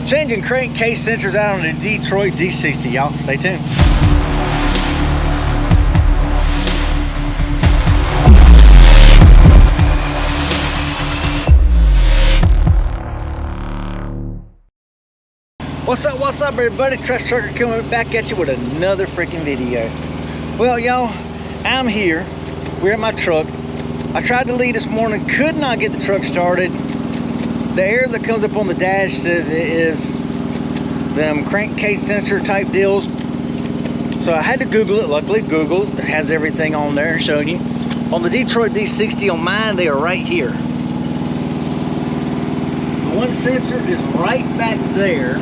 Changing crankcase sensors out on the Detroit D60, y'all. Stay tuned. What's up everybody? Trash Trucker coming back at you with another freaking video. Well, y'all, I'm here. We're at my truck. I tried to leave this morning, could not get the truck started. The air that comes up on the dash says it is them crankcase sensor type deals. So I had to Google it. Luckily Google has everything on there and showing you. On the Detroit D60 on mine, they are right here. The one sensor is right back there.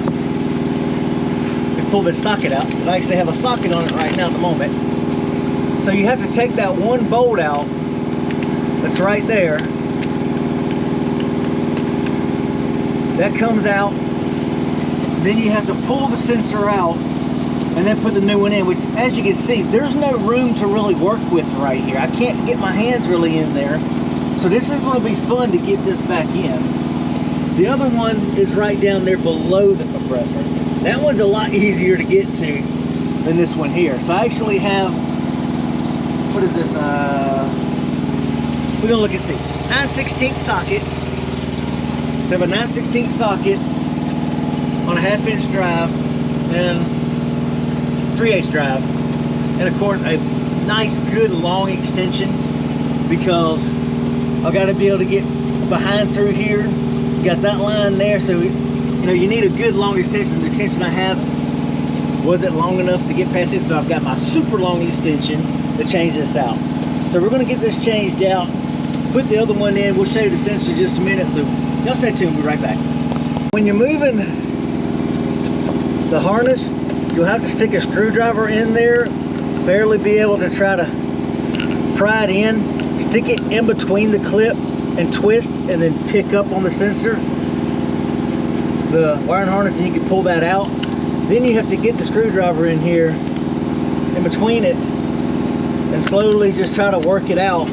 We pull this socket out. I actually have a socket on it right now at the moment. So you have to take that one bolt out that's right there. That comes out. Then you have to pull the sensor out and then put the new one in, which as you can see, there's no room to really work with right here. I can't get my hands really in there. So this is going to be fun to get this back in. The other one is right down there below the compressor. That one's a lot easier to get to than this one here. So I actually have, what is this? We're gonna look and see. 9/16 socket. So I have a 9/16 socket on a 1/2" drive and 3/8 drive. And of course a nice good long extension, because I've got to be able to get behind through here. You got that line there, so you know you need a good long extension. The extension I have wasn't long enough to get past this, so I've got my super long extension to change this out. So we're going to get this changed out, put the other one in. We'll show you the sensor in just a minute, so y'all stay tuned. We'll be right back. When you're moving the harness, you'll have to stick a screwdriver in there, barely be able to try to pry it in. Stick it in between the clip and twist, and then pick up on the sensor, the wiring harness, and you can pull that out. Then you have to get the screwdriver in here in between it and slowly just try to work it out,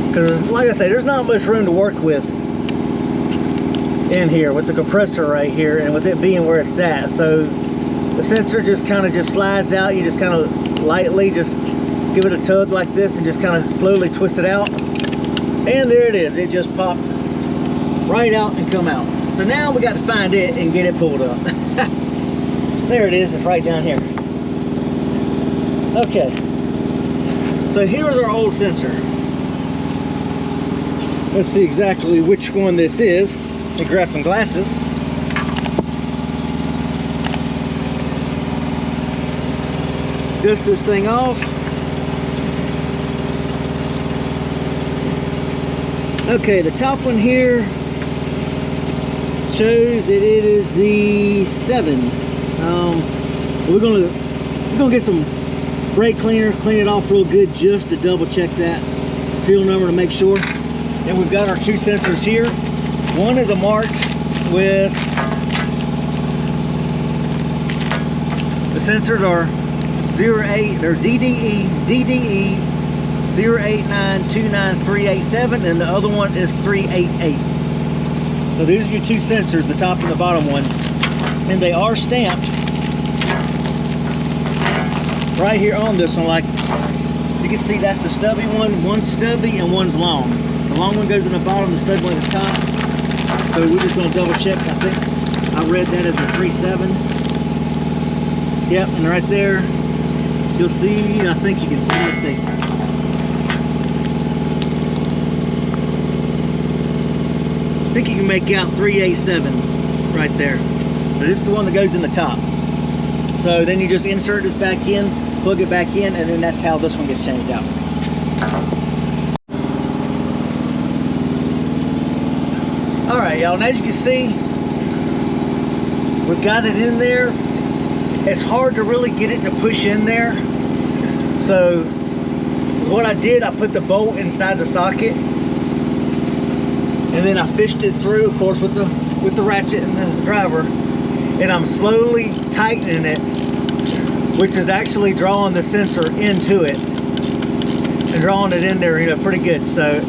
because like I say, there's not much room to work with in here with the compressor right here, and with it being where it's at. So the sensor just kind of slides out. You just kind of lightly just give it a tug like this and just kind of slowly twist it out, and there it is. It just popped right out and come out. So now we got to find it and get it pulled up. There it is. It's right down here. Okay, so here's our old sensor. Let's see exactly which one this is. Let me grab some glasses. Dust this thing off. Okay, the top one here shows that it is the 7. We're gonna get some brake cleaner, clean it off real good just to double check that serial number to make sure. And we've got our two sensors here. One is marked with, the sensors are 08, they're DDE 089293887, and the other one is 388. So these are your two sensors, the top and the bottom ones, and they are stamped right here on this one. Like you can see, that's the stubby one. One's stubby and one's long. The long one goes in the bottom, the stubby one at the top. So we're just going to double check. I think I read that as a 37. Yep, and right there you'll see, I think you can see, let's see. I think you can make out 387 right there. But it's the one that goes in the top. So then you just insert this back in, plug it back in, and then that's how this one gets changed out. Alright y'all, and as you can see, we've got it in there. It's hard to really get it to push in there. So what I did, I put the bolt inside the socket, and then I fished it through, of course, with the ratchet and the driver, and I'm slowly tightening it, which is actually drawing the sensor into it and drawing it in there, you know, pretty good. So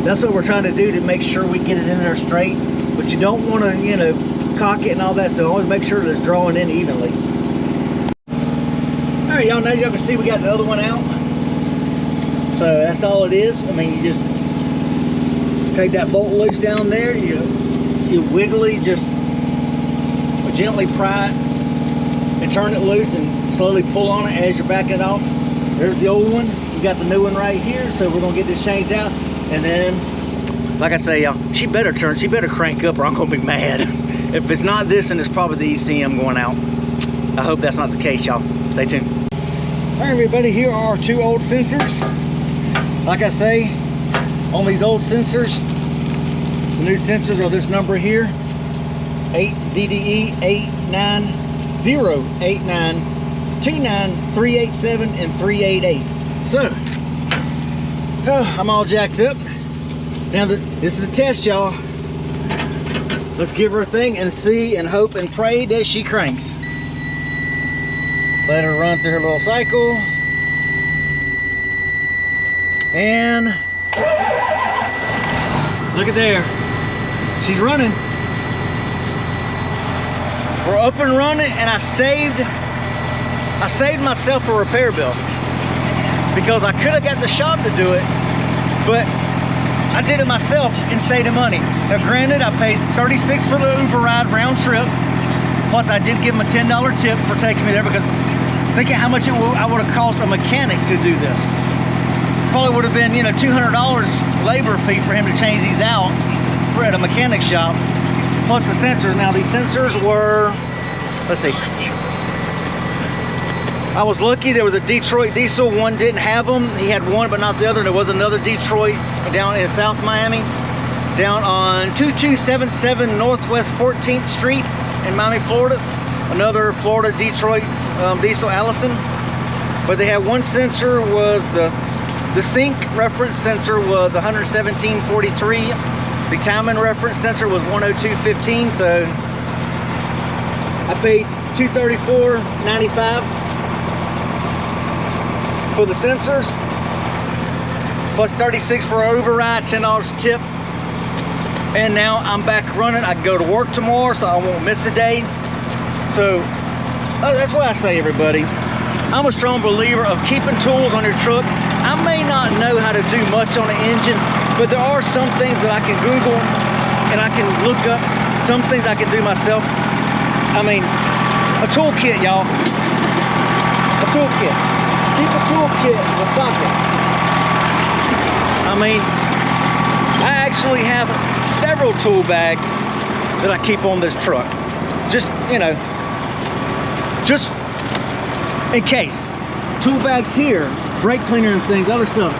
that's what we're trying to do to make sure we get it in there straight. But you don't want to, you know, cock it and all that, so always make sure that it's drawing in evenly. All right, y'all, now y'all can see we got the other one out. So that's all it is. I mean, you just take that bolt loose down there, you wiggly, just gently pry it and turn it loose and slowly pull on it as you're backing it off. There's the old one. You got the new one right here, so we're gonna get this changed out. And then, like I say, y'all, she better crank up or I'm gonna be mad. If it's not this, then it's probably the ECM going out. I hope that's not the case, y'all. Stay tuned. All right, everybody, here are our two old sensors. Like I say, on these old sensors, the new sensors are this number here, 8DDE 8908929 and 388. So, I'm all jacked up. Now this is the test, y'all. Let's give her a thing and see and hope and pray that she cranks. Let her run through her little cycle. And look at there. She's running. We're up and running, and I saved myself a repair bill because I could have got the shop to do it, but I did it myself and saved the money. Now granted, I paid $36 for the Uber ride round trip, plus I did give them a $10 tip for taking me there, because thinking how much I would have cost a mechanic to do this. Probably would have been, you know, $200 labor fee for him to change these out at a mechanic shop, plus the sensors. Now these sensors were, let's see, I was lucky there was a Detroit diesel. One didn't have them. He had one but not the other. There was another Detroit down in South Miami, down on 2277 Northwest 14th Street in Miami, Florida. Another Florida Detroit diesel Allison. But they had one sensor, was the sync reference sensor was 117.43. The timing reference sensor was 102.15. So I paid $234.95 for the sensors, plus $36 for an Uber ride, $10 tip. And now I'm back running. I can go to work tomorrow, so I won't miss a day. So that's what I say, everybody. I'm a strong believer of keeping tools on your truck. I may not know how to do much on the engine, but there are some things that I can Google and I can look up. Some things I can do myself. I mean, a toolkit, y'all. A toolkit. Keep a toolkit with sockets. I mean, I actually have several tool bags that I keep on this truck. Just, you know, just in case. Tool bags here, brake cleaner and things, other stuff.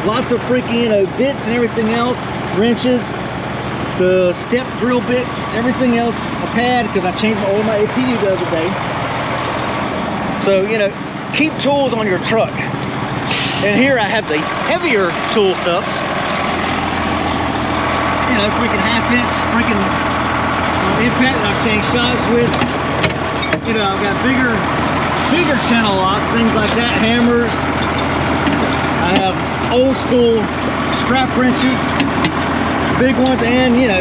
Lots of freaking, you know, bits and everything else, wrenches, the step drill bits, everything else. A pad, because I changed my oil, my APU the other day. So, you know, keep tools on your truck. And here I have the heavier tool stuffs. You know, freaking half-inch freaking impact that I've changed shocks with. You know, I've got bigger channel locks, things like that, hammers. I have old school strap wrenches, big ones, and, you know,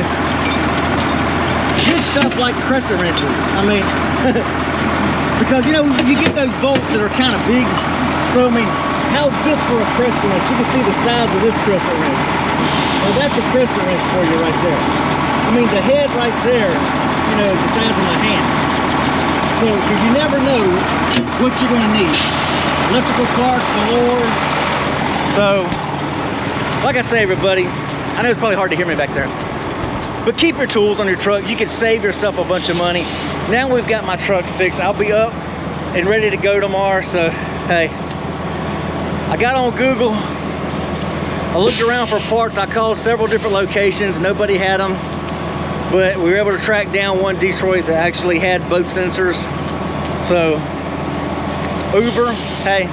good stuff like crescent wrenches. I mean, because, you know, you get those bolts that are kind of big. So, I mean, how's this for a crescent wrench? You can see the size of this crescent wrench. Well, that's a crescent wrench for you right there. I mean, the head right there, you know, is the size of my hand. So, because you never know what you're going to need. Electrical parts galore. So, like I say, everybody, I know it's probably hard to hear me back there, but keep your tools on your truck. You can save yourself a bunch of money. Now we've got my truck fixed. I'll be up and ready to go tomorrow. So, hey, I got on Google. I looked around for parts. I called several different locations. Nobody had them. But we were able to track down one Detroit that actually had both sensors. So, Uber, hey,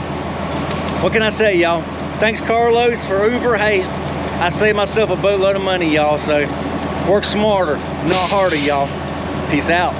what can I say, y'all? Thanks, Carlos, for Uber. Hey, I saved myself a boatload of money, y'all. So, work smarter, not harder, y'all. Peace out.